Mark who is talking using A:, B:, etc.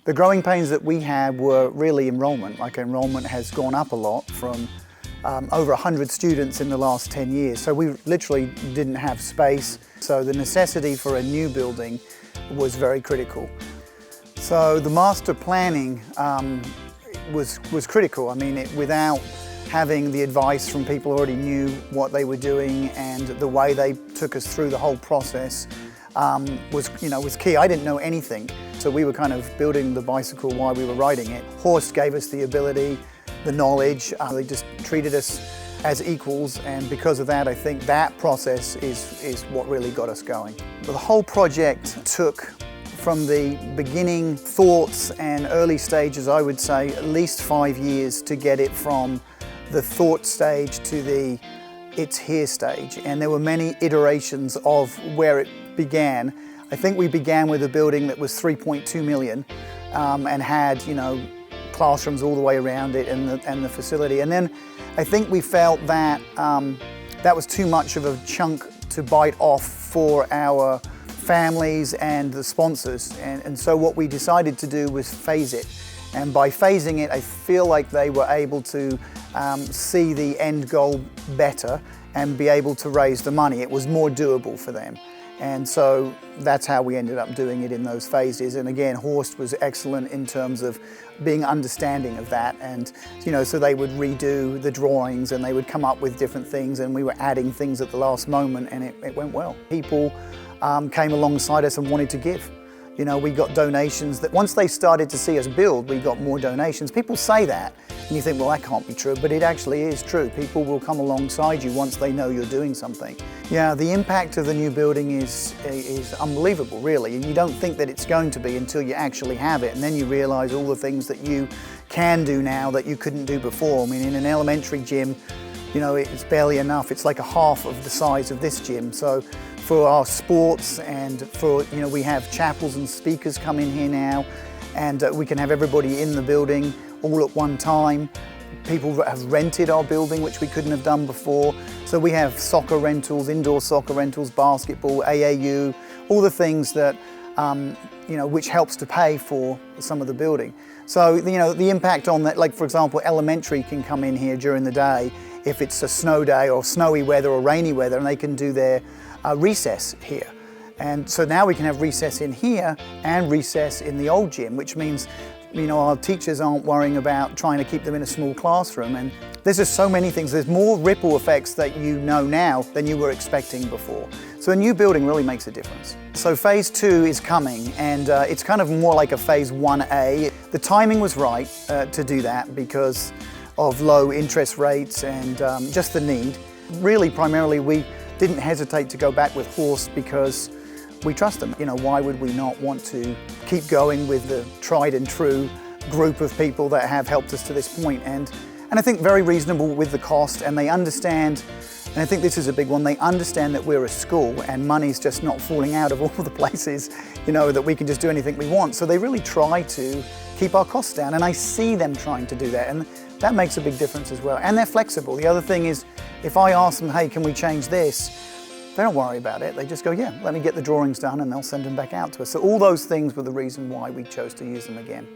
A: The growing pains that we had were really enrollment. Like enrollment has gone up a lot from over 100 students in the last 10 years. So we literally didn't have space. So the necessity for a new building was very critical. So the master planning was critical. I mean, without having the advice from people who already knew what they were doing and the way they took us through the whole process was key. I didn't know anything. So we were kind of building the bicycle while we were riding it. Horst gave us the ability, the knowledge. They just treated us as equals, and because of that, I think that process is what really got us going. The whole project took, from the beginning thoughts and early stages, I would say at least 5 years to get it from the thought stage to the it's here stage. And there were many iterations of where it began. I think we began with a building that was 3.2 million and had, classrooms all the way around it and the facility. And then I think we felt that that was too much of a chunk to bite off for our families and the sponsors. And so what we decided to do was phase it. And by phasing it, I feel like they were able to see the end goal better and be able to raise the money. It was more doable for them. And so that's how we ended up doing it in those phases. And again, Horst was excellent in terms of being understanding of that. And, so they would redo the drawings and they would come up with different things, and we were adding things at the last moment, and it went well. People came alongside us and wanted to give. We got donations that once they started to see us build, we got more donations. People say that, and you think, well, that can't be true, but it actually is true. People will come alongside you once they know you're doing something. Yeah, the impact of the new building is unbelievable, really. You don't think that it's going to be until you actually have it, and then you realize all the things that you can do now that you couldn't do before. I mean, in an elementary gym, it's barely enough. It's like a half of the size of this gym. So for our sports and for, we have chapels and speakers come in here now, and we can have everybody in the building all at one time. People have rented our building, which we couldn't have done before. So we have soccer rentals, indoor soccer rentals, basketball, AAU, all the things that, which helps to pay for some of the building. So, the impact on that, like for example, elementary can come in here during the day if it's a snow day or snowy weather or rainy weather, and they can do their recess here. And so now we can have recess in here and recess in the old gym, which means our teachers aren't worrying about trying to keep them in a small classroom. And there's just so many things. There's more ripple effects that you know now than you were expecting before. So a new building really makes a difference. So phase 2 is coming, and it's kind of more like a phase 1A. The timing was right to do that because of low interest rates and just the need. Really, primarily, we didn't hesitate to go back with Horst because we trust them. Why would we not want to keep going with the tried and true group of people that have helped us to this point? And I think very reasonable with the cost, and they understand, and I think this is a big one, they understand that we're a school and money's just not falling out of all the places, that we can just do anything we want. So they really try to keep our costs down, and I see them trying to do that, and that makes a big difference as well. And they're flexible. The other thing is, if I ask them, hey, can we change this? They don't worry about it. They just go, yeah, let me get the drawings done, and they'll send them back out to us. So all those things were the reason why we chose to use them again.